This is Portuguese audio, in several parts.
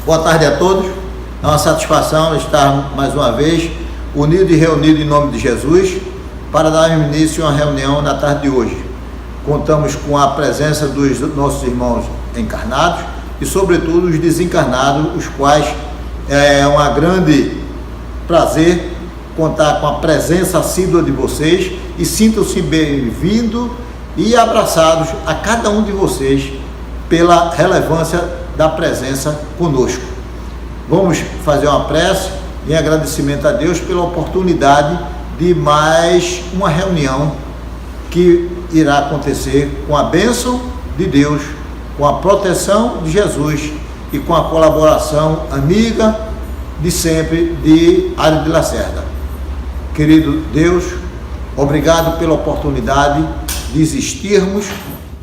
Boa tarde a todos. É uma satisfação estar mais uma vez unido e reunido em nome de Jesus para dar início a uma reunião na tarde de hoje. Contamos com a presença dos nossos irmãos encarnados e, sobretudo, os desencarnados, os quais é um grande prazer contar com a presença assídua de vocês e sintam-se bem-vindos e abraçados a cada um de vocês pela relevância da presença conosco. Vamos fazer uma prece em agradecimento a Deus pela oportunidade de mais uma reunião que irá acontecer com a bênção de Deus, com a proteção de Jesus e com a colaboração amiga de sempre de Hélio de Lacerda. Querido Deus, obrigado pela oportunidade de existirmos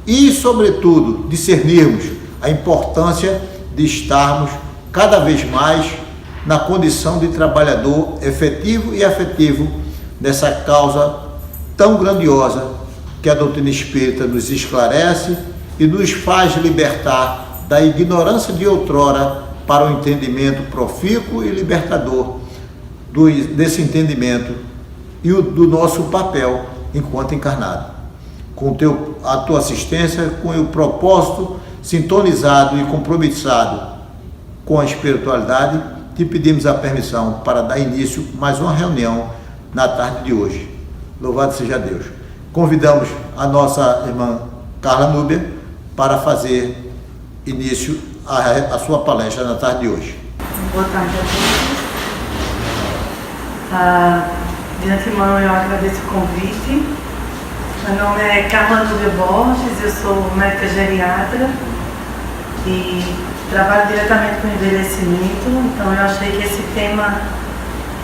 e, sobretudo, discernirmos a importância de estarmos cada vez mais na condição de trabalhador efetivo e afetivo dessa causa tão grandiosa que a doutrina espírita nos esclarece e nos faz libertar da ignorância de outrora para o entendimento profícuo e libertador desse entendimento e do nosso papel enquanto encarnado. Com a tua assistência, com o propósito sintonizado e compromissado com a espiritualidade, te pedimos a permissão para dar início a mais uma reunião na tarde de hoje. Louvado seja Deus. Convidamos a nossa irmã Carla Núbia para fazer início à sua palestra na tarde de hoje. Boa tarde a todos. De antemão eu agradeço o convite. Meu nome é Carla Núbia Borges, eu sou médica geriatra e trabalho diretamente com envelhecimento, então eu achei que esse tema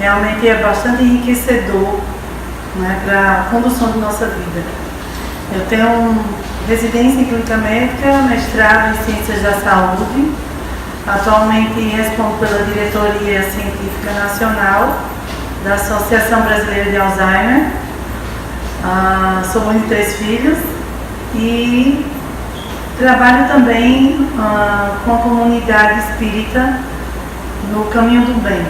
realmente é bastante enriquecedor, né, para a condução de nossa vida. Eu tenho residência em clínica médica, mestrado em ciências da saúde, atualmente respondo pela diretoria científica nacional da Associação Brasileira de Alzheimer. Sou mãe de 3 filhos e trabalho também com a comunidade espírita no Caminho do Bem.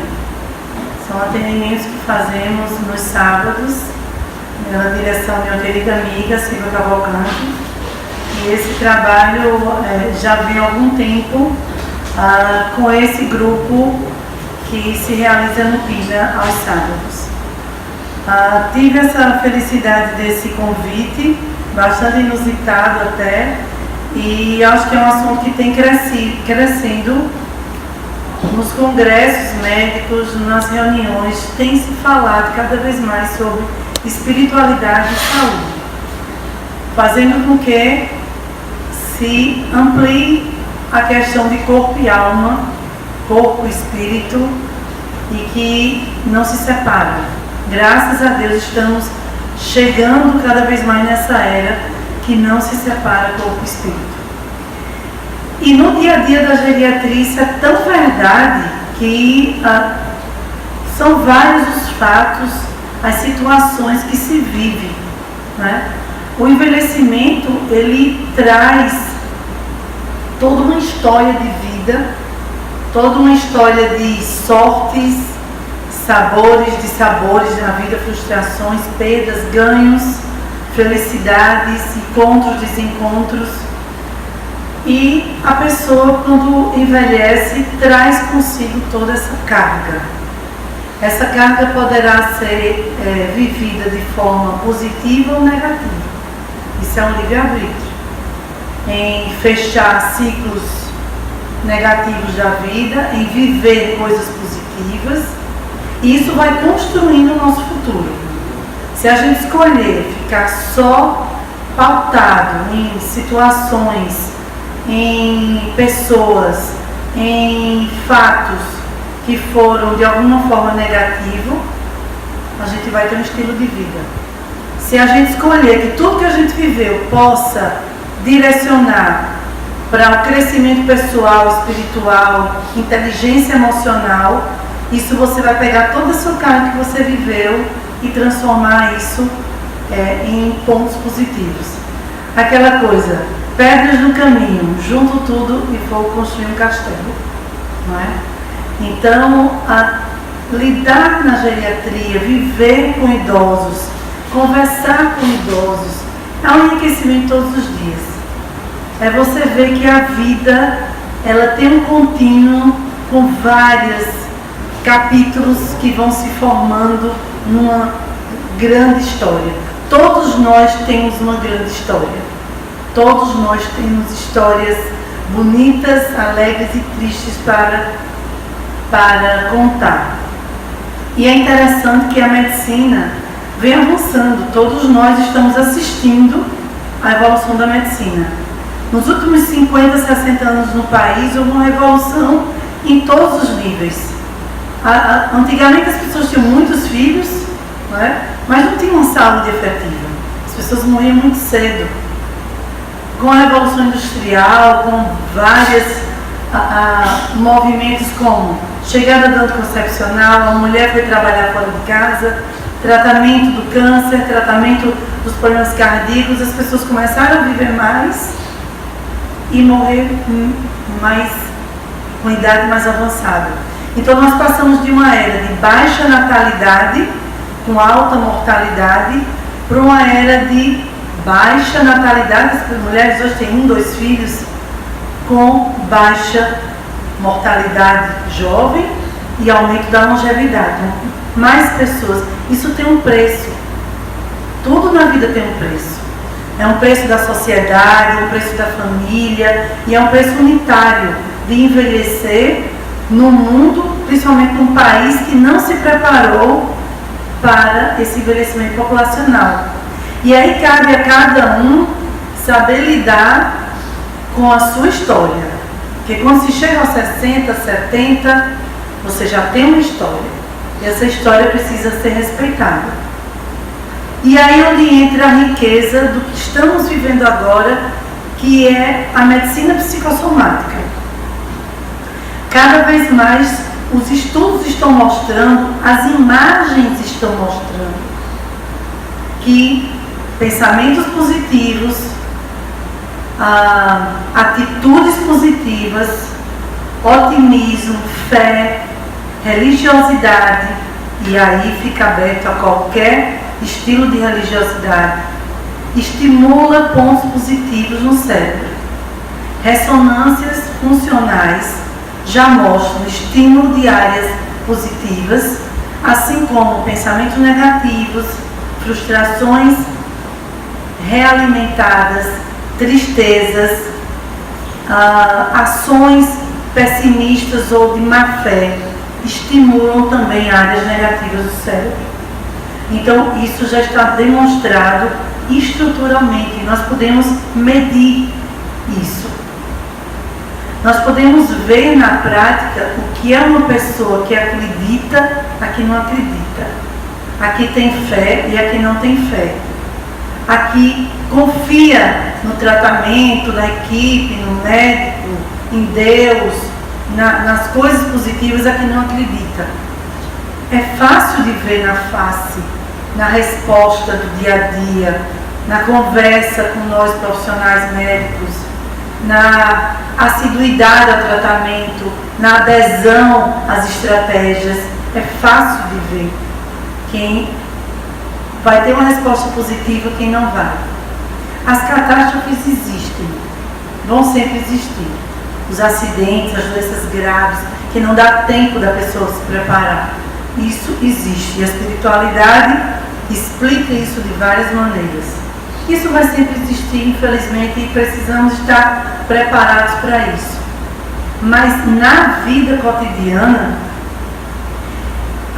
São atendimentos que fazemos nos sábados, na direção de uma querida amiga, Silvia Cavalcante. E esse trabalho já vem há algum tempo com esse grupo que se realiza no PINA aos sábados. Tive essa felicidade desse convite, bastante inusitado até, e acho que é um assunto que tem crescendo nos congressos médicos, nas reuniões, tem se falado cada vez mais sobre espiritualidade e saúde, fazendo com que se amplie a questão de corpo e alma, corpo e espírito, e que não se separa. Graças a Deus estamos chegando cada vez mais nessa era que não se separa corpo e espírito. E no dia a dia da geriatria isso é tão verdade que são vários os fatos, as situações que se vivem, né? O envelhecimento, ele traz toda uma história de vida, toda uma história de sortes, sabores na vida, frustrações, perdas, ganhos, felicidades, encontros, desencontros. E a pessoa, quando envelhece, traz consigo toda essa carga. Essa carga poderá ser vivida de forma positiva ou negativa. Isso é um livre-arbítrio. Em fechar ciclos negativos da vida, em viver coisas positivas, isso vai construindo o nosso futuro. Se a gente escolher ficar só pautado em situações, em pessoas, em fatos que foram de alguma forma negativos, a gente vai ter um estilo de vida. Se a gente escolher que tudo que a gente viveu possa direcionar para o crescimento pessoal, espiritual, inteligência emocional, isso você vai pegar toda a sua carga que você viveu e transformar isso em pontos positivos. Aquela coisa, pedras no caminho, junto tudo e vou construir um castelo. não é? Então, lidar na geriatria, viver com idosos, conversar com idosos, é um enriquecimento todos os dias. É você ver que a vida, ela tem um contínuo com vários capítulos que vão se formando numa grande história. Todos nós temos uma grande história. Todos nós temos histórias bonitas, alegres e tristes para contar. E é interessante que a medicina vem avançando. Todos nós estamos assistindo à evolução da medicina. Nos últimos 50, 60 anos no país, houve uma revolução em todos os níveis. Antigamente as pessoas tinham muitos filhos, não é? Mas não tinham saúde efetiva. As pessoas morriam muito cedo. Com a Revolução Industrial, com vários movimentos como chegada do anticoncepcional, a mulher foi trabalhar fora de casa, tratamento do câncer, tratamento dos problemas cardíacos, as pessoas começaram a viver mais e morrer mais, com idade mais avançada. Então nós passamos de uma era de baixa natalidade, com alta mortalidade, para uma era de baixa natalidade. As mulheres hoje têm 1, 2 filhos, com baixa mortalidade jovem e aumento da longevidade. Mais pessoas. Isso tem um preço. Tudo na vida tem um preço. É um preço da sociedade, um preço da família e é um preço unitário de envelhecer no mundo, principalmente num país que não se preparou para esse envelhecimento populacional. E aí cabe a cada um saber lidar com a sua história. Porque quando se chega aos 60, 70, você já tem uma história. E essa história precisa ser respeitada. E aí onde entra a riqueza do que estamos vivendo agora, que é a medicina psicossomática. Cada vez mais os estudos estão mostrando, as imagens estão mostrando que pensamentos positivos, atitudes positivas, otimismo, fé, religiosidade, e aí fica aberto a qualquer estilo de religiosidade, estimula pontos positivos no cérebro. Ressonâncias funcionais já mostram estímulo de áreas positivas, assim como pensamentos negativos, frustrações realimentadas, tristezas, ações pessimistas ou de má fé, estimulam também áreas negativas do cérebro. Então, isso já está demonstrado estruturalmente. Nós podemos medir isso. Nós podemos ver na prática o que é uma pessoa que acredita, a que não acredita. A que tem fé e a que não tem fé. A que confia no tratamento, na equipe, no médico, em Deus, nas coisas positivas, a que não acredita. É fácil de ver na face, na resposta do dia a dia, na conversa com nós profissionais médicos, na assiduidade ao tratamento, na adesão às estratégias. É fácil de ver quem vai ter uma resposta positiva e quem não vai. As catástrofes existem, vão sempre existir. Os acidentes, as doenças graves, que não dá tempo da pessoa se preparar. Isso existe e a espiritualidade explica isso de várias maneiras. Isso vai sempre existir, infelizmente, e precisamos estar preparados para isso. Mas na vida cotidiana,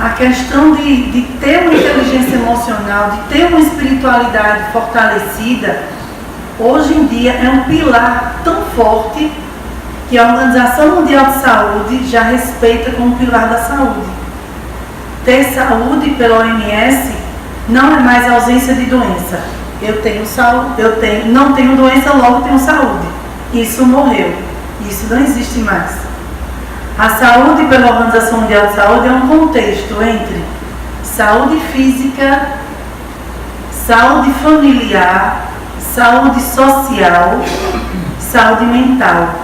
a questão de ter uma inteligência emocional, de ter uma espiritualidade fortalecida, hoje em dia é um pilar tão forte que a Organização Mundial de Saúde já respeita como pilar da saúde. Ter saúde pela OMS não é mais ausência de doença. Eu tenho saúde, não tenho doença, logo tenho saúde. Isso morreu. Isso não existe mais. A saúde pela Organização Mundial de Saúde é um contexto entre saúde física, saúde familiar, saúde social, saúde mental,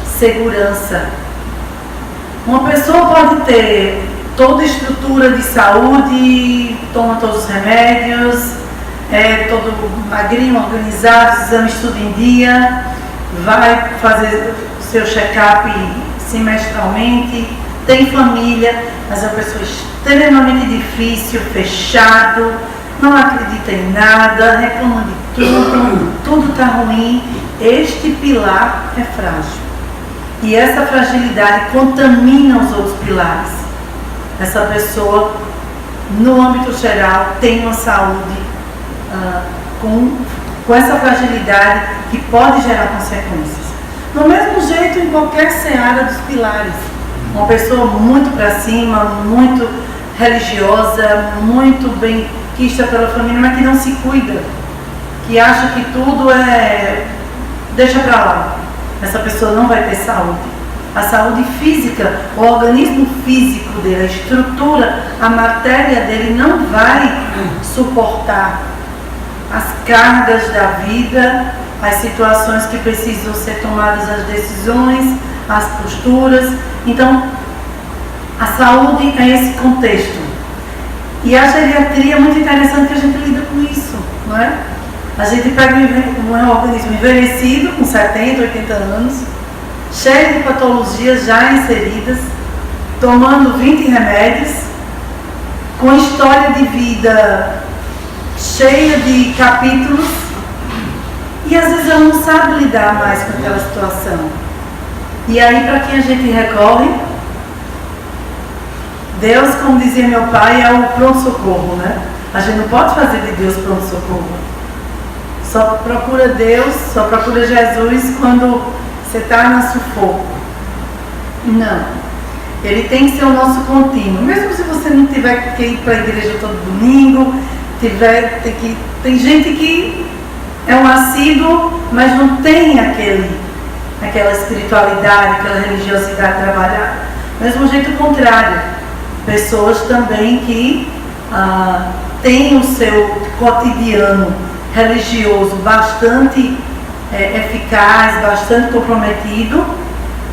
segurança, Uma pessoa pode ter toda a estrutura de saúde, toma todos os remédios, é todo magrinho, organizado, exames tudo em dia, vai fazer o seu check-up semestralmente, tem família, mas é uma pessoa extremamente difícil, fechado, não acredita em nada, reclama de tudo está ruim. Este pilar é frágil. E essa fragilidade contamina os outros pilares. Essa pessoa, no âmbito geral, tem uma saúde com essa fragilidade que pode gerar consequências. Do mesmo jeito, em qualquer seara dos pilares. Uma pessoa muito para cima, muito religiosa, muito bem quista pela família, mas que não se cuida, que acha que tudo deixa para lá. Essa pessoa não vai ter saúde. A saúde física, o organismo físico dele, a estrutura, a matéria dele não vai suportar as cargas da vida, as situações que precisam ser tomadas, as decisões, as posturas. Então, a saúde é esse contexto. E a geriatria é muito interessante que a gente lida com isso, não é? A gente pega um organismo envelhecido, com 70, 80 anos, cheio de patologias já inseridas, tomando 20 remédios, com história de vida cheia de capítulos, e às vezes ela não sabe lidar mais com aquela situação. E aí, para quem a gente recorre? Deus, como dizia meu pai, é o pronto-socorro, né? A gente não pode fazer de Deus pronto-socorro. Só procura Deus, só procura Jesus quando você está no sufoco. Não. Ele tem que ser o nosso contínuo. Mesmo se você não tiver que ir para a igreja todo domingo, tem gente que é um assíduo, mas não tem aquela espiritualidade, aquela religiosidade trabalhada. Mesmo jeito contrário. Pessoas também que têm o seu cotidiano religioso bastante eficaz, bastante comprometido,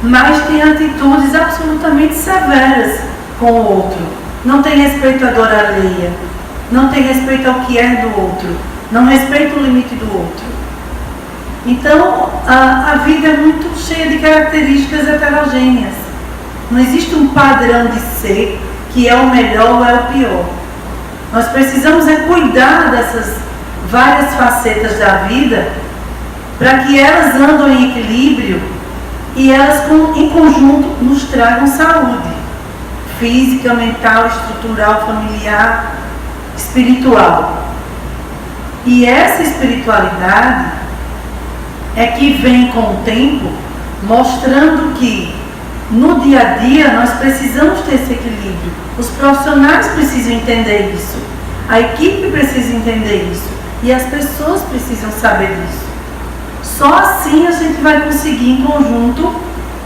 mas tem atitudes absolutamente severas com o outro. Não tem respeito à dor alheia, não tem respeito ao que é do outro, não respeita o limite do outro. Então, a vida é muito cheia de características heterogêneas. Não existe um padrão de ser que é o melhor ou é o pior. Nós precisamos cuidar dessas várias facetas da vida para que elas andem em equilíbrio e elas em conjunto nos tragam saúde física, mental, estrutural, familiar, espiritual. E essa espiritualidade é que vem com o tempo mostrando que no dia a dia nós precisamos ter esse equilíbrio. Os profissionais precisam entender isso, a equipe precisa entender isso e as pessoas precisam saber disso. Só assim a gente vai conseguir em conjunto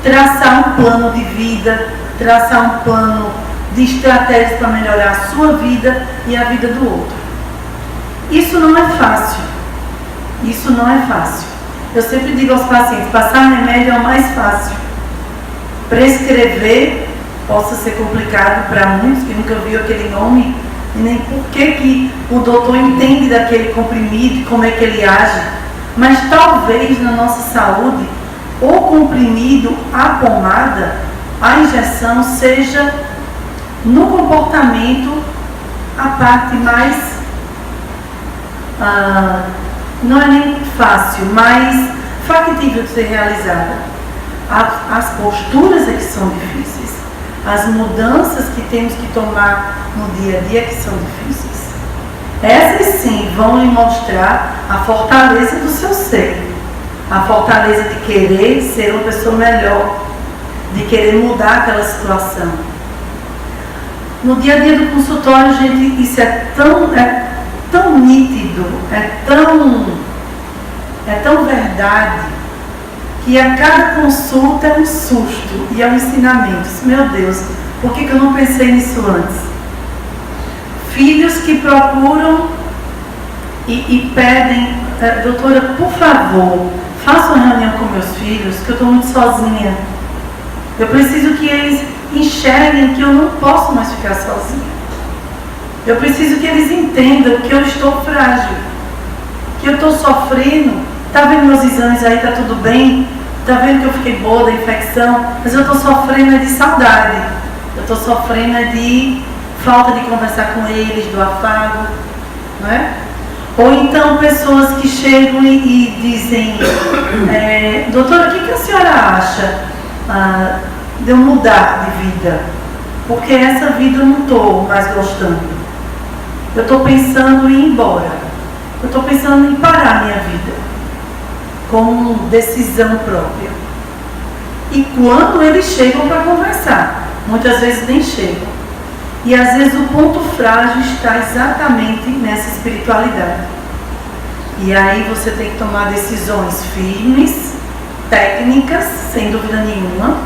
traçar um plano de vida, traçar um plano de estratégias para melhorar a sua vida e a vida do outro. Isso não é fácil. Isso não é fácil. Eu sempre digo aos pacientes, passar remédio é o mais fácil. Prescrever possa ser complicado para muitos que nunca viu aquele nome e nem por que o doutor entende daquele comprimido e como é que ele age. Mas talvez na nossa saúde o comprimido, a pomada, a injeção seja no comportamento a parte mais não é nem fácil, mas factível de ser realizada. As posturas é que são difíceis, as mudanças que temos que tomar no dia a dia que são difíceis. Essas sim vão lhe mostrar a fortaleza do seu ser, a fortaleza de querer ser uma pessoa melhor, de querer mudar aquela situação. No dia a dia do consultório, gente, isso é tão nítido, é tão verdade, que a cada consulta é um susto e é um ensinamento. Meu Deus, por que eu não pensei nisso antes? Filhos que procuram e pedem, doutora, por favor, faça uma reunião com meus filhos, que eu estou muito sozinha. Eu preciso que eles... enxerguem que eu não posso mais ficar sozinha. Eu preciso que eles entendam que eu estou frágil, que eu estou sofrendo. Está vendo meus exames aí, está tudo bem? Está vendo que eu fiquei boa da infecção? Mas eu estou sofrendo de saudade, eu estou sofrendo de falta de conversar com eles, do afago, não é? Ou então pessoas que chegam e dizem, doutora, o que a senhora acha de eu mudar de vida? Porque essa vida eu não estou mais gostando. Eu estou pensando em ir embora. Eu estou pensando em parar a minha vida. Com decisão própria. E quando eles chegam para conversar, muitas vezes nem chegam. E às vezes o ponto frágil está exatamente nessa espiritualidade. E aí você tem que tomar decisões firmes, técnicas, sem dúvida nenhuma,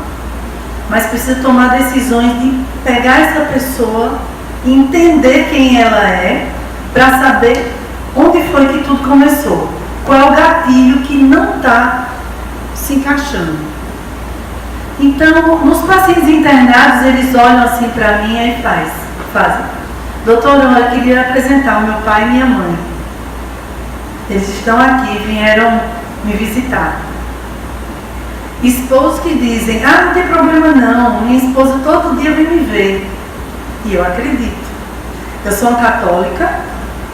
mas precisa tomar decisões de pegar essa pessoa e entender quem ela é, para saber onde foi que tudo começou. Qual é o gatilho que não está se encaixando. Então, nos pacientes internados, eles olham assim para mim e fazem. Doutora, eu queria apresentar o meu pai e minha mãe. Eles estão aqui, vieram me visitar. Esposos que dizem, não tem problema não, minha esposa todo dia vem me ver. E eu acredito. Eu sou uma católica,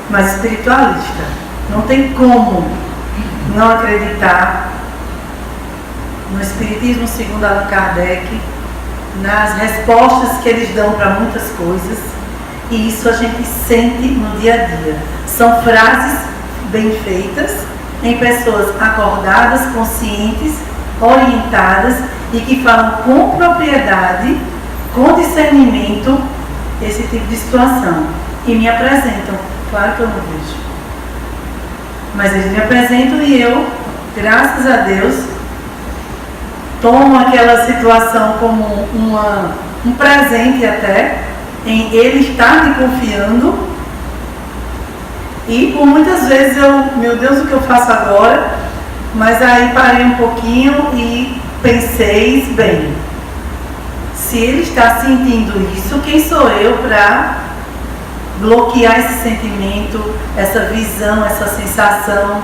mas espiritualista. Não tem como não acreditar no Espiritismo segundo Allan Kardec, nas respostas que eles dão para muitas coisas, e isso a gente sente no dia a dia. São frases bem feitas, em pessoas acordadas, conscientes, orientadas e que falam com propriedade, com discernimento, esse tipo de situação. E me apresentam. Claro que eu não vejo. Mas eles me apresentam e eu, graças a Deus, tomo aquela situação como um presente até, em ele estar me confiando. E por muitas vezes meu Deus, o que eu faço agora? Mas aí parei um pouquinho e pensei, bem, se ele está sentindo isso, quem sou eu para bloquear esse sentimento, essa visão, essa sensação,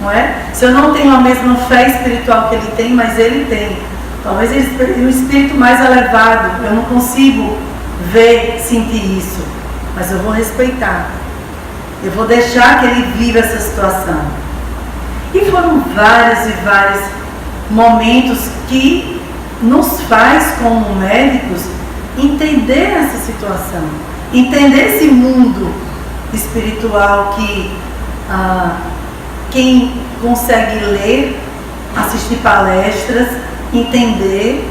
não é? Se eu não tenho a mesma fé espiritual que ele tem, mas ele tem, talvez o espírito mais elevado, eu não consigo ver, sentir isso, mas eu vou respeitar, eu vou deixar que ele viva essa situação. E foram vários e vários momentos que nos faz, como médicos, entender essa situação, entender esse mundo espiritual que quem consegue ler, assistir palestras, entender,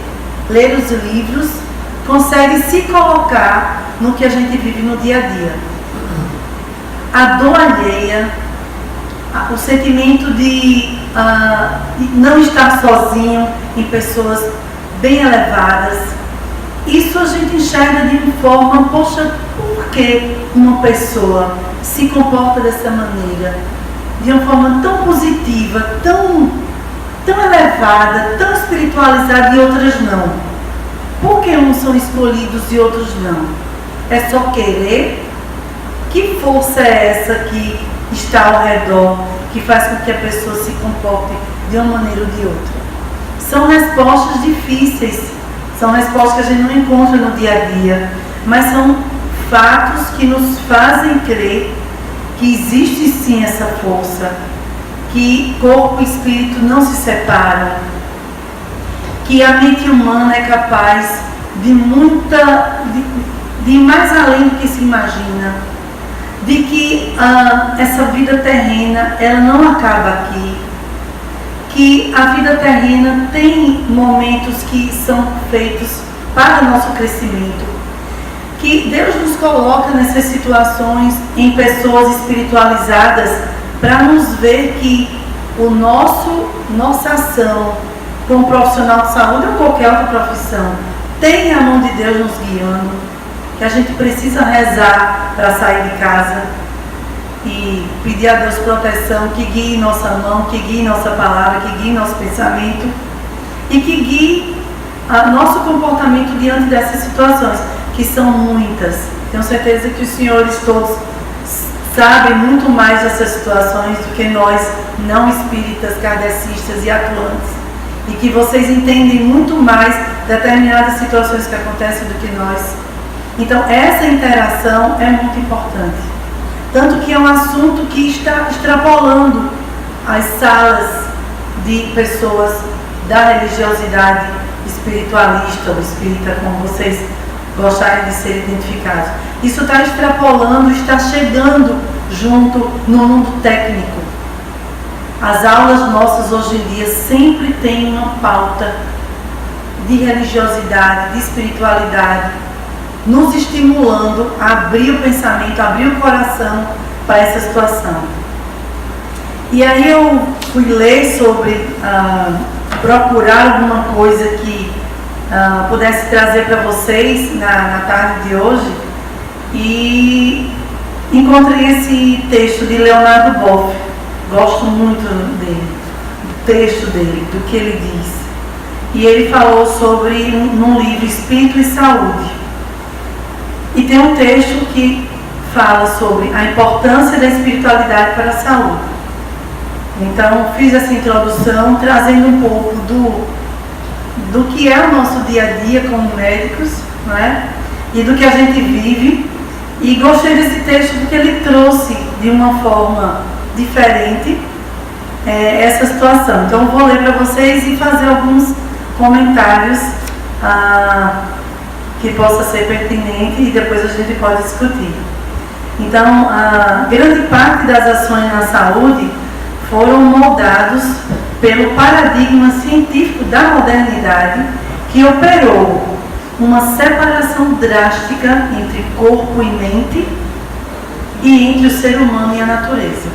ler os livros, consegue se colocar no que a gente vive no dia a dia. A dor alheia, o sentimento de não estar sozinho em pessoas bem elevadas, isso a gente enxerga de uma forma, poxa, por que uma pessoa se comporta dessa maneira, de uma forma tão positiva, tão elevada, tão espiritualizada e outras não? Por que uns são escolhidos e outros não? É só querer? Que força é essa que está ao redor, que faz com que a pessoa se comporte de uma maneira ou de outra? São respostas difíceis, são respostas que a gente não encontra no dia a dia, mas são fatos que nos fazem crer que existe sim essa força, que corpo e espírito não se separam, que a mente humana é capaz de ir mais além do que se imagina, de que essa vida terrena, ela não acaba aqui, que a vida terrena tem momentos que são feitos para nosso crescimento, que Deus nos coloca nessas situações em pessoas espiritualizadas para nos ver que nossa ação como profissional de saúde ou qualquer outra profissão tem a mão de Deus nos guiando, que a gente precisa rezar para sair de casa e pedir a Deus proteção, que guie nossa mão, que guie nossa palavra, que guie nosso pensamento e que guie nosso comportamento diante dessas situações, que são muitas. Tenho certeza que os senhores todos sabem muito mais dessas situações do que nós, não espíritas, kardecistas e atuantes, e que vocês entendem muito mais determinadas situações que acontecem do que nós. Então, essa interação é muito importante. Tanto que é um assunto que está extrapolando as salas de pessoas da religiosidade espiritualista ou espírita, como vocês gostarem de ser identificados. Isso está extrapolando, está chegando junto no mundo técnico. As aulas nossas hoje em dia sempre têm uma pauta de religiosidade, de espiritualidade, nos estimulando a abrir o pensamento, a abrir o coração para essa situação. E aí eu fui ler sobre, procurar alguma coisa que pudesse trazer para vocês na tarde de hoje, e encontrei esse texto de Leonardo Boff. Gosto muito dele, do texto dele, do que ele diz. E ele falou sobre, num livro, Espírito e Saúde. E tem um texto que fala sobre a importância da espiritualidade para a saúde. Então, fiz essa introdução trazendo um pouco do que é o nosso dia a dia como médicos, não é? E do que a gente vive. E gostei desse texto porque ele trouxe de uma forma diferente essa situação. Então, eu vou ler para vocês e fazer alguns comentários que possa ser pertinente, e depois a gente pode discutir. Então, a grande parte das ações na saúde foram moldados pelo paradigma científico da modernidade, que operou uma separação drástica entre corpo e mente e entre o ser humano e a natureza.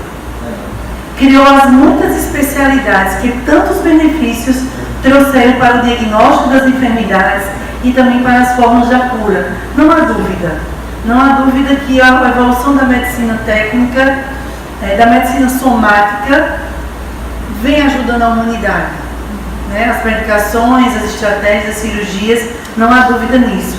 Criou as muitas especialidades que tantos benefícios trouxeram para o diagnóstico das enfermidades e também para as formas da cura. Não há dúvida que a evolução da medicina técnica, da medicina somática, vem ajudando a humanidade, né? As medicações, as estratégias, as cirurgias, não há dúvida nisso.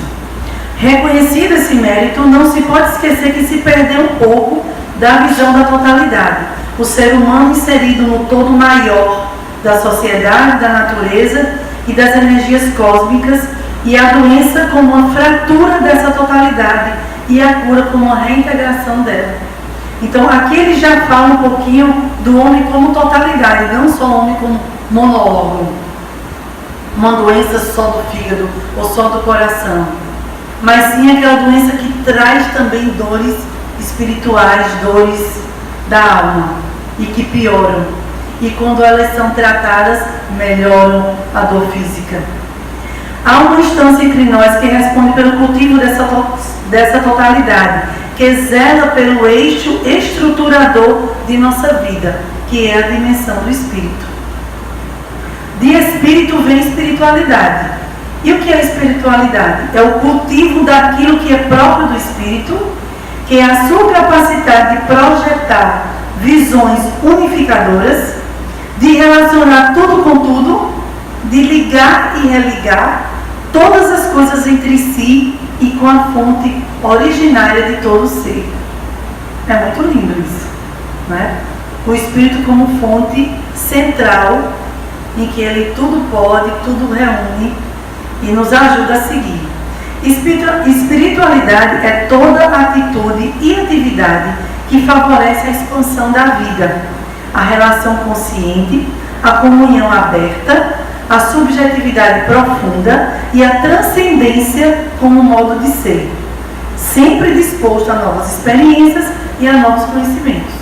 Reconhecido esse mérito, não se pode esquecer que se perdeu um pouco da visão da totalidade. O ser humano inserido no todo maior da sociedade, da natureza e das energias cósmicas, e a doença como uma fratura dessa totalidade e a cura como uma reintegração dela. Então, aqui ele já fala um pouquinho do homem como totalidade, não só o homem como monólogo, uma doença só do fígado ou só do coração, mas sim aquela doença que traz também dores espirituais, dores da alma, e que pioram. E quando elas são tratadas, melhoram a dor física. Há uma instância entre nós que responde pelo cultivo dessa totalidade, que zela pelo eixo estruturador de nossa vida, que é a dimensão do espírito. De espírito vem espiritualidade. E o que é espiritualidade? É o cultivo daquilo que é próprio do espírito, que é a sua capacidade de projetar visões unificadoras, de relacionar tudo com tudo, de ligar e religar todas as coisas entre si e com a fonte originária de todo ser. É muito lindo isso, né? O espírito como fonte central, em que ele tudo pode, tudo reúne e nos ajuda a seguir. Espiritualidade é toda atitude e atividade que favorece a expansão da vida, a relação consciente, a comunhão aberta, a subjetividade profunda e a transcendência como modo de ser, sempre disposto a novas experiências e a novos conhecimentos.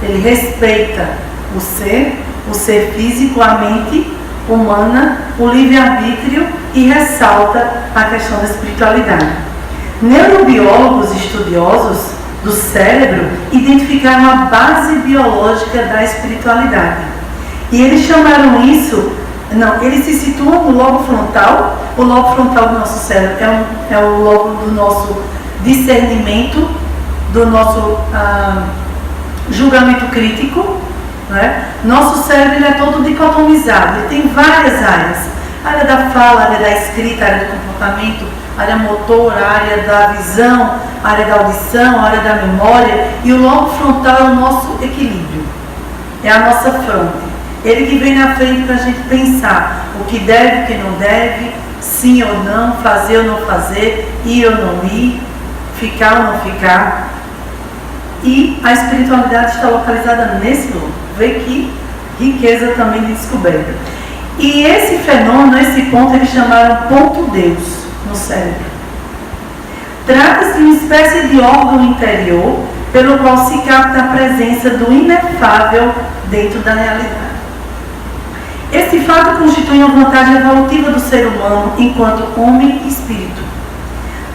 Ele respeita o ser físico, a mente humana, o livre-arbítrio, e ressalta a questão da espiritualidade. Neurobiólogos estudiosos do cérebro identificaram a base biológica da espiritualidade. E eles chamaram isso, eles se situam no lobo frontal. O lobo frontal do nosso cérebro é o lobo do nosso discernimento, do nosso julgamento crítico, né? Nosso cérebro é todo dicotomizado, ele tem várias áreas, área da fala, área da escrita, área do comportamento, área motor, área da visão, área da audição, área da memória, e o lobo frontal é o nosso equilíbrio, é a nossa fronte. Ele que vem na frente para a gente pensar o que deve, o que não deve, sim ou não, fazer ou não fazer, ir ou não ir, ficar ou não ficar. E a espiritualidade está localizada nesse lobo. Vê que riqueza também de descoberta. E esse fenômeno, esse ponto, eles chamaram ponto Deus no cérebro. Trata-se de uma espécie de órgão interior pelo qual se capta a presença do inefável dentro da realidade. Esse fato constitui uma vantagem evolutiva do ser humano enquanto homem e espírito.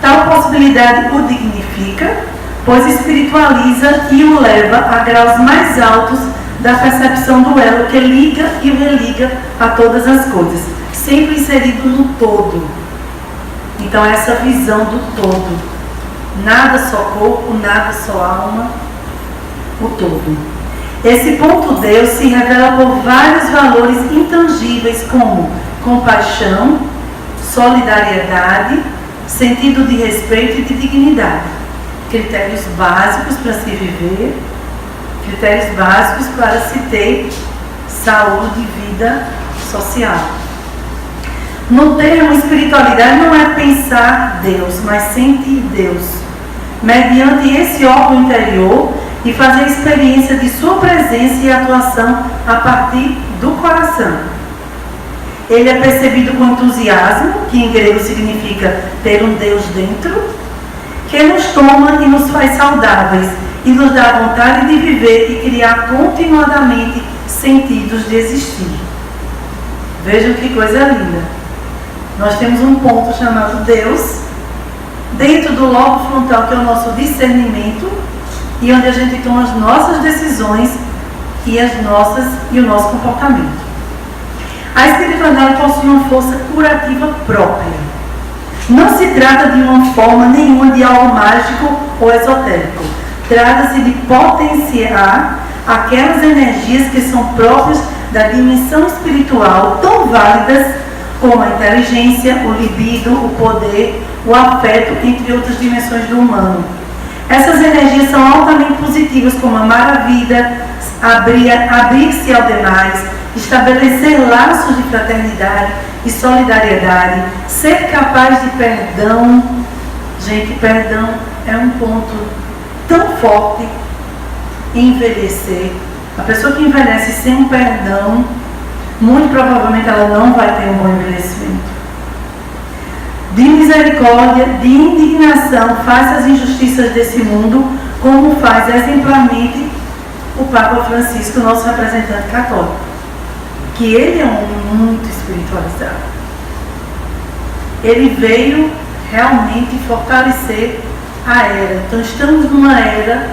Tal possibilidade o dignifica, pois espiritualiza e o leva a graus mais altos da percepção do elo que liga e o religa a todas as coisas, sempre inserido no todo. Então essa visão do todo, nada só corpo, nada só alma, o todo. Esse ponto Deus se revela por vários valores intangíveis como compaixão, solidariedade, sentido de respeito e de dignidade. Critérios básicos para se viver, critérios básicos para se ter saúde e vida social. No termo espiritualidade não é pensar Deus, mas sentir Deus, mediante esse órgão interior, e fazer a experiência de sua presença e atuação a partir do coração. Ele é percebido com entusiasmo, que em grego significa ter um Deus dentro, que nos toma e nos faz saudáveis e nos dá vontade de viver e criar continuadamente sentidos de existir. Vejam que coisa linda. Nós temos um ponto chamado Deus, dentro do lobo frontal, que é o nosso discernimento, e onde a gente toma as nossas decisões e o nosso comportamento. A espiritualidade possui uma força curativa própria. Não se trata de uma forma nenhuma de algo mágico ou esotérico. Trata-se de potenciar aquelas energias que são próprias da dimensão espiritual, tão válidas como a inteligência, o libido, o poder, o afeto, entre outras dimensões do humano. Essas energias são altamente positivas, como amar a vida, abrir-se ao demais, estabelecer laços de fraternidade e solidariedade, ser capaz de perdão. Gente, perdão é um ponto tão forte em envelhecer. A pessoa que envelhece sem um perdão, muito provavelmente ela não vai ter um bom envelhecimento. De misericórdia, de indignação face às injustiças desse mundo, como faz exemplarmente o Papa Francisco, nosso representante católico, que ele é um homem muito espiritualizado. Ele veio realmente fortalecer a era. Então estamos numa era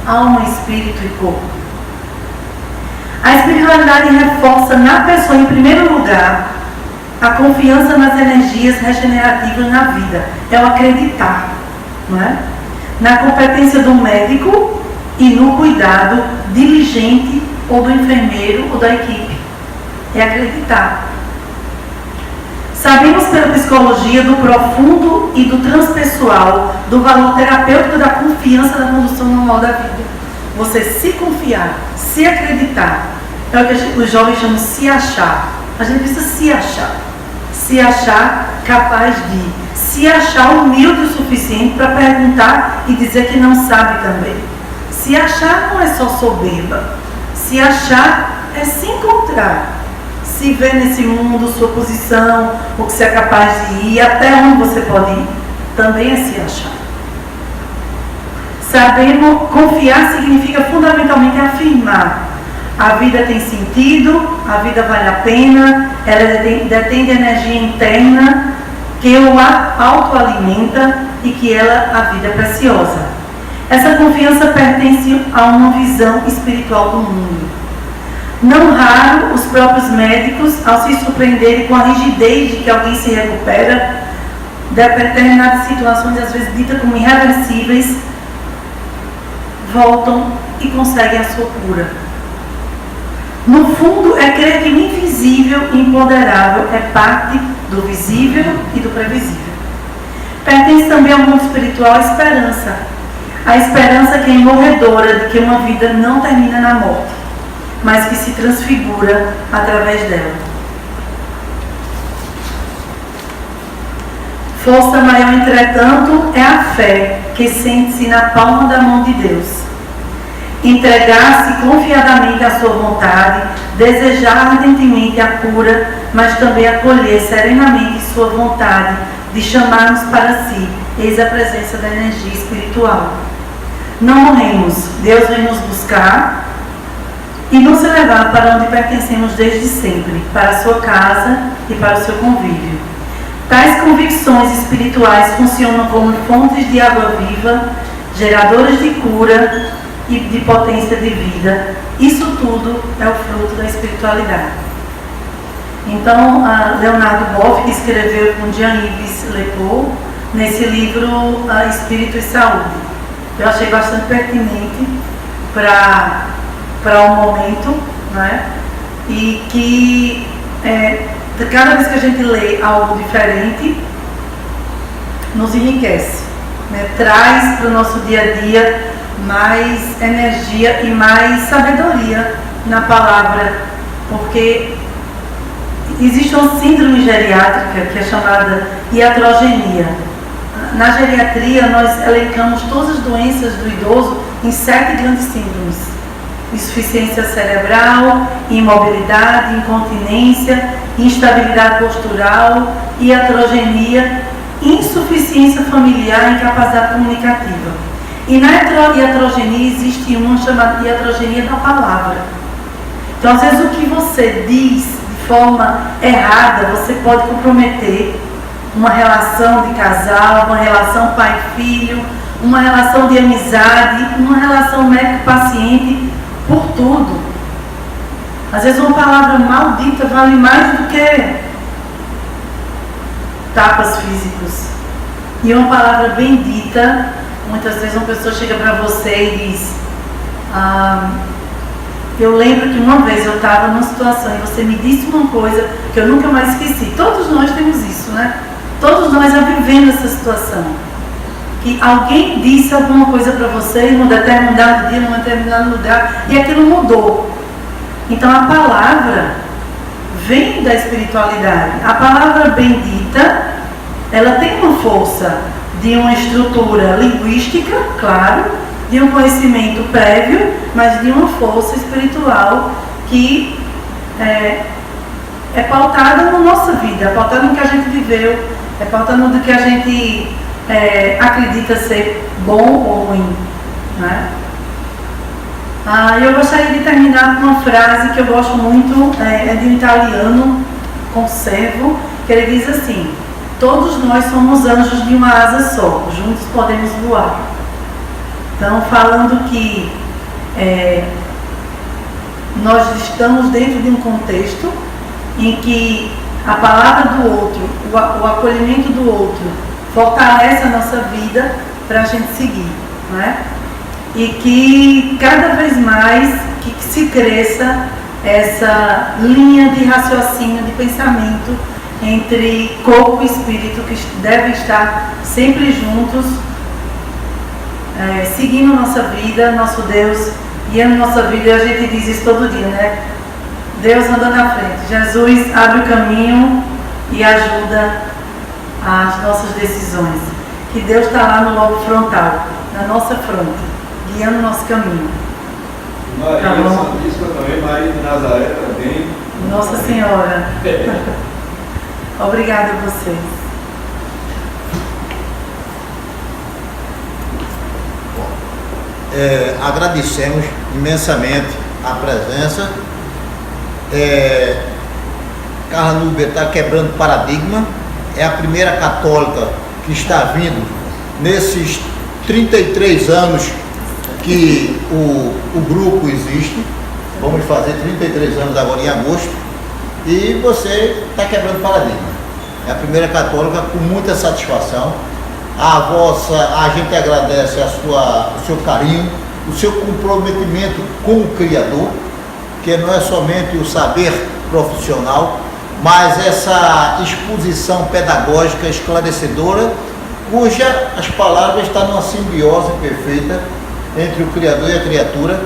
alma, espírito e corpo. A espiritualidade reforça na pessoa, em primeiro lugar, a confiança nas energias regenerativas na vida. É o acreditar, não é? Na competência do médico e no cuidado diligente ou do enfermeiro ou da equipe. É acreditar. Sabemos pela psicologia do profundo e do transpessoal, do valor terapêutico da confiança na condução normal da vida. Você se confiar, se acreditar. É o que os jovens chamam de se achar. A gente precisa se achar. Se achar capaz de, se achar humilde o suficiente para perguntar e dizer que não sabe também. Se achar não é só soberba. Se achar é se encontrar. Se ver nesse mundo, sua posição, o que você é capaz de ir, até onde você pode ir, também é se achar. Sabemos, confiar significa fundamentalmente afirmar. A vida tem sentido, a vida vale a pena, ela detém de energia interna que o autoalimenta e que a vida é preciosa. Essa confiança pertence a uma visão espiritual do mundo. Não raro, os próprios médicos, ao se surpreenderem com a rigidez de que alguém se recupera de determinadas situações, às vezes ditas como irreversíveis, voltam e conseguem a sua cura. No fundo, é crer que o invisível e imponderável é parte do visível e do previsível. Pertence também ao mundo espiritual a esperança. A esperança que é imorredora de que uma vida não termina na morte, mas que se transfigura através dela. Força maior, entretanto, é a fé que sente-se na palma da mão de Deus. Entregar-se confiadamente à sua vontade, desejar ardentemente a cura, mas também acolher serenamente sua vontade de chamar-nos para si. Eis a presença da energia espiritual. Não morremos, Deus vem nos buscar e nos levar para onde pertencemos desde sempre, para a sua casa e para o seu convívio. Tais convicções espirituais funcionam como fontes de água viva, geradoras de cura e de potência de vida. Isso tudo é o fruto da espiritualidade. Então, Leonardo Boff, que escreveu com Jean-Yves Lepaut, nesse livro Espírito e Saúde, eu achei bastante pertinente para o momento, né? E que cada vez que a gente lê algo diferente, nos enriquece, né? Traz para o nosso dia a dia mais energia e mais sabedoria na palavra, porque existe uma síndrome geriátrica que é chamada iatrogenia. Na geriatria, nós elencamos todas as doenças do idoso em 7 grandes síndromes: insuficiência cerebral, imobilidade, incontinência, instabilidade postural, iatrogenia, insuficiência familiar e incapacidade comunicativa. E na iatrogenia existe uma chamada iatrogenia da palavra. Então, às vezes, o que você diz de forma errada, você pode comprometer uma relação de casal, uma relação pai-filho, uma relação de amizade, uma relação médico-paciente, por tudo. Às vezes uma palavra maldita vale mais do que tapas físicos. E uma palavra bendita, muitas vezes uma pessoa chega para você e diz: eu lembro que uma vez eu estava numa situação e você me disse uma coisa que eu nunca mais esqueci. Todos nós temos isso, né? Todos nós já vivemos essa situação. Que alguém disse alguma coisa para você em um determinado dia, num determinado lugar, e aquilo mudou. Então a palavra vem da espiritualidade. A palavra bendita, ela tem uma força de uma estrutura linguística, claro, de um conhecimento prévio, mas de uma força espiritual que é pautada na nossa vida, é pautada no que a gente viveu, é pautada no que a gente acredita ser bom ou ruim, né? Eu gostaria de terminar com uma frase que eu gosto muito, é de um italiano, Conservo, que ele diz assim: todos nós somos anjos de uma asa só, juntos podemos voar. Então, falando que nós estamos dentro de um contexto em que a palavra do outro, o acolhimento do outro, fortalece a nossa vida para a gente seguir, né? E que cada vez mais que se cresça essa linha de raciocínio, de pensamento entre corpo e espírito, que devem estar sempre juntos, seguindo nossa vida, nosso Deus, guiando nossa vida. E a gente diz isso todo dia, né? Deus anda na frente, Jesus abre o caminho e ajuda as nossas decisões. Que Deus está lá no lobo frontal, na nossa fronte, guiando o nosso caminho. Maria Tá bom? Santíssima também, Maria de Nazaré também. Nossa Senhora. Obrigada a vocês. Agradecemos imensamente a presença. Carla Núbia está quebrando paradigma, é a primeira católica que está vindo nesses 33 anos que o grupo existe. Vamos fazer 33 anos agora em agosto, e você está quebrando paradigma. É a primeira católica, com muita satisfação. A gente agradece o seu carinho, o seu comprometimento com o Criador, que não é somente o saber profissional, mas essa exposição pedagógica esclarecedora, cuja as palavras estão numa simbiose perfeita entre o Criador e a criatura,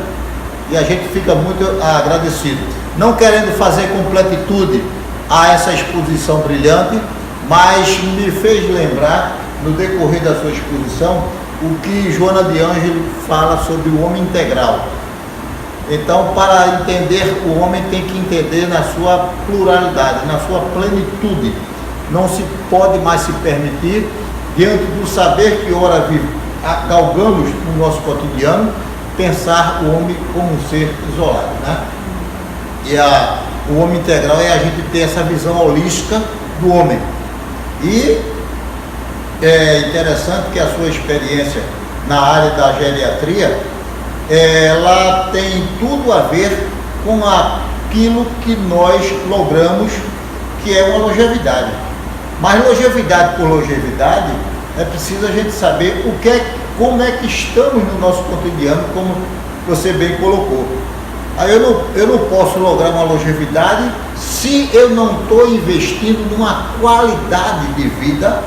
e a gente fica muito agradecido. Não querendo fazer completitude a essa exposição brilhante, mas me fez lembrar, no decorrer da sua exposição, o que Joana de Ângelo fala sobre o homem integral. Então, para entender o homem, tem que entender na sua pluralidade, na sua plenitude. Não se pode mais se permitir, diante do saber que ora galgamos no nosso cotidiano, pensar o homem como um ser isolado, né? E o homem integral é a gente ter essa visão holística do homem. E é interessante que a sua experiência na área da geriatria, ela tem tudo a ver com aquilo que nós logramos, que é uma longevidade. Mas longevidade por longevidade, é preciso a gente saber como é que estamos no nosso cotidiano, como você bem colocou. Aí eu não posso lograr uma longevidade se eu não estou investindo numa qualidade de vida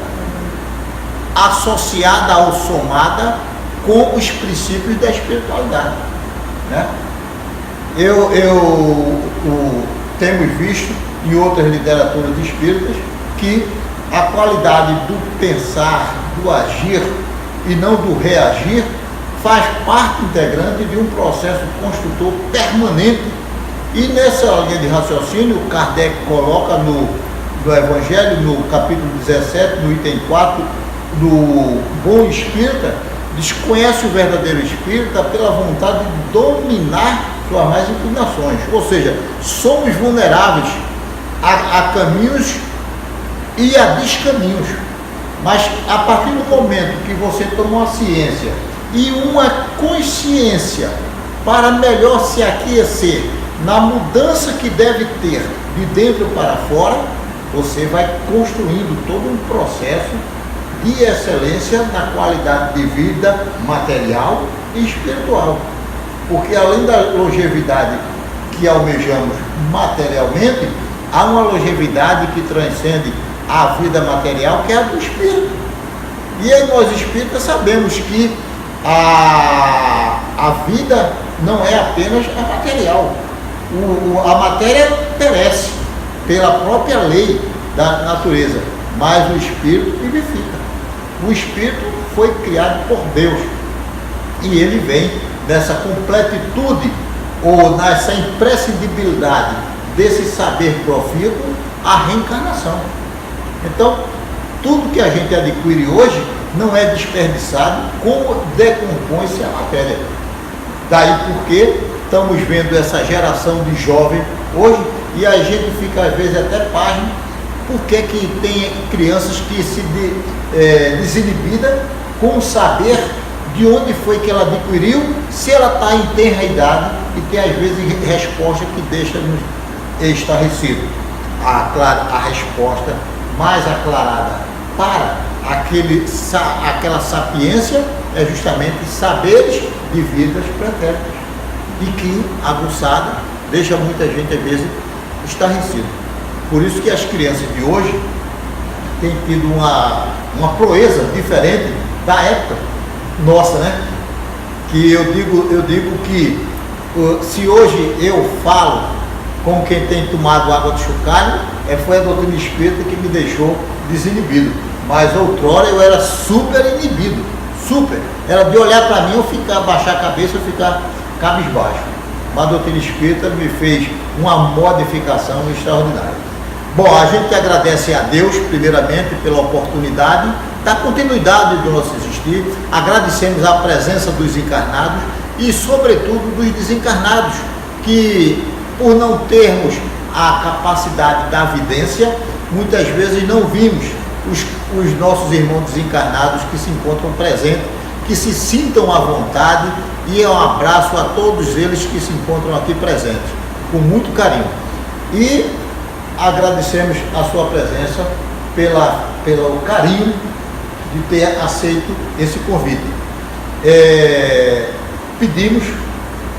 associada ou somada com os princípios da espiritualidade, né? Temos visto em outras literaturas espíritas que a qualidade do pensar, do agir e não do reagir faz parte integrante de um processo construtor permanente. E nessa linha de raciocínio, Kardec coloca no Evangelho, no capítulo 17, no item 4, do bom espírita, desconhece o verdadeiro espírita pela vontade de dominar suas mais inclinações. Ou seja, somos vulneráveis a caminhos e a descaminhos. Mas a partir do momento que você toma uma ciência e uma consciência para melhor se aquecer na mudança que deve ter de dentro para fora, você vai construindo todo um processo de excelência na qualidade de vida material e espiritual. Porque além da longevidade que almejamos materialmente, há uma longevidade que transcende a vida material, que é a do espírito. E aí nós espíritas sabemos que a vida não é apenas a material. A matéria perece pela própria lei da natureza, mas o espírito vivifica. O espírito foi criado por Deus e ele vem nessa completitude ou nessa imprescindibilidade desse saber profícuo, a reencarnação. Então, tudo que a gente adquire hoje não é desperdiçado, como decompõe-se a matéria. Daí porque estamos vendo essa geração de jovem hoje e a gente fica às vezes até pasmo porque que tem crianças que se desinibida com o saber de onde foi que ela adquiriu, se ela está em tenra idade e tem às vezes resposta que deixa-nos estarrecidos. A resposta mais aclarada para aquela sapiência é justamente saberes de vidas pretéritas e que, aguçada, deixa muita gente às vezes estarrecida. Por isso que as crianças de hoje têm tido uma proeza diferente da época nossa, né? Que eu digo que se hoje eu falo com quem tem tomado água de chocalho, foi a doutrina espírita que me deixou desinibido. Mas outrora eu era super inibido, super. Era de olhar para mim, eu baixar a cabeça, eu ficar cabisbaixo. Mas a doutrina espírita me fez uma modificação extraordinária. Bom, a gente agradece a Deus, primeiramente, pela oportunidade da continuidade do nosso existir. Agradecemos a presença dos encarnados e, sobretudo, dos desencarnados, que, por não termos a capacidade da vidência, muitas vezes não vimos os nossos irmãos desencarnados que se encontram presentes, que se sintam à vontade, e um abraço a todos eles que se encontram aqui presentes, com muito carinho. E agradecemos a sua presença pelo carinho de ter aceito esse convite. Pedimos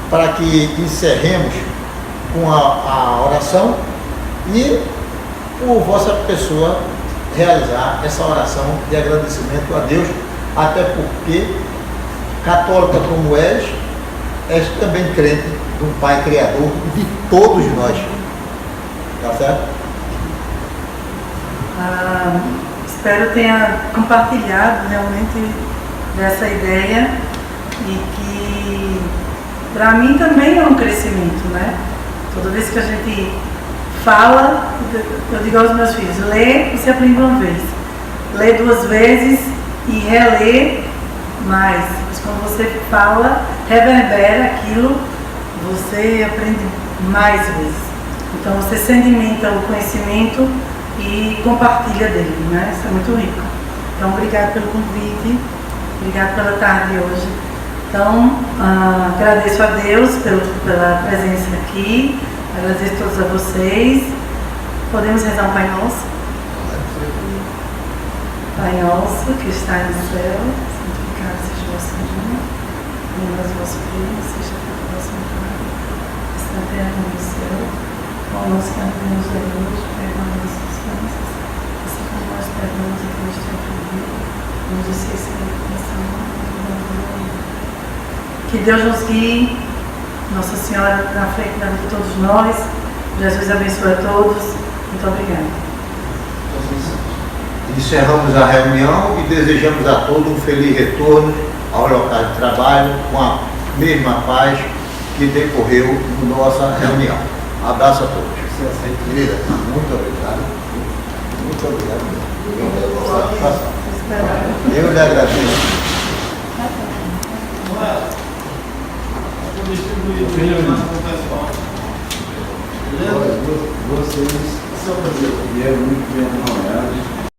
para que encerremos com a oração e por vossa pessoa realizar essa oração de agradecimento a Deus, até porque, católica como és também crente de um Pai Criador de todos nós. Tá certo? Espero tenha compartilhado realmente dessa ideia e que para mim também é um crescimento, né? Toda vez que a gente fala, eu digo aos meus filhos, lê e se aprende uma vez. Lê 2 vezes e relê mais. Mas quando você fala, reverbera aquilo, você aprende mais vezes. Então você sedimenta o conhecimento e compartilha dele, né? Isso é muito rico. Então, obrigado pelo convite, obrigado pela tarde de hoje. Então, agradeço a Deus pela presença aqui, agradeço a todos a vocês. Podemos rezar um Pai Nosso? Pai Nosso, que está no céu, santificado seja o vosso nome, venha o vosso reino, seja feita a vossa vontade, assim na terra como no céu. O nosso caminho nos dá hoje, perdoa as ofensas, assim como nós perdoamos a quem nos tem ofendido, não nos esqueça da tentação, que Deus nos guie, Nossa Senhora na frente da vida de todos nós, Jesus abençoe a todos, muito obrigada. Encerramos a reunião e desejamos a todos um feliz retorno ao local de trabalho com a mesma paz que decorreu na nossa reunião. Abraço a todos. Querida, muito obrigado. Muito obrigado. Eu lhe agradeço. Vocês são muito bem acompanhados.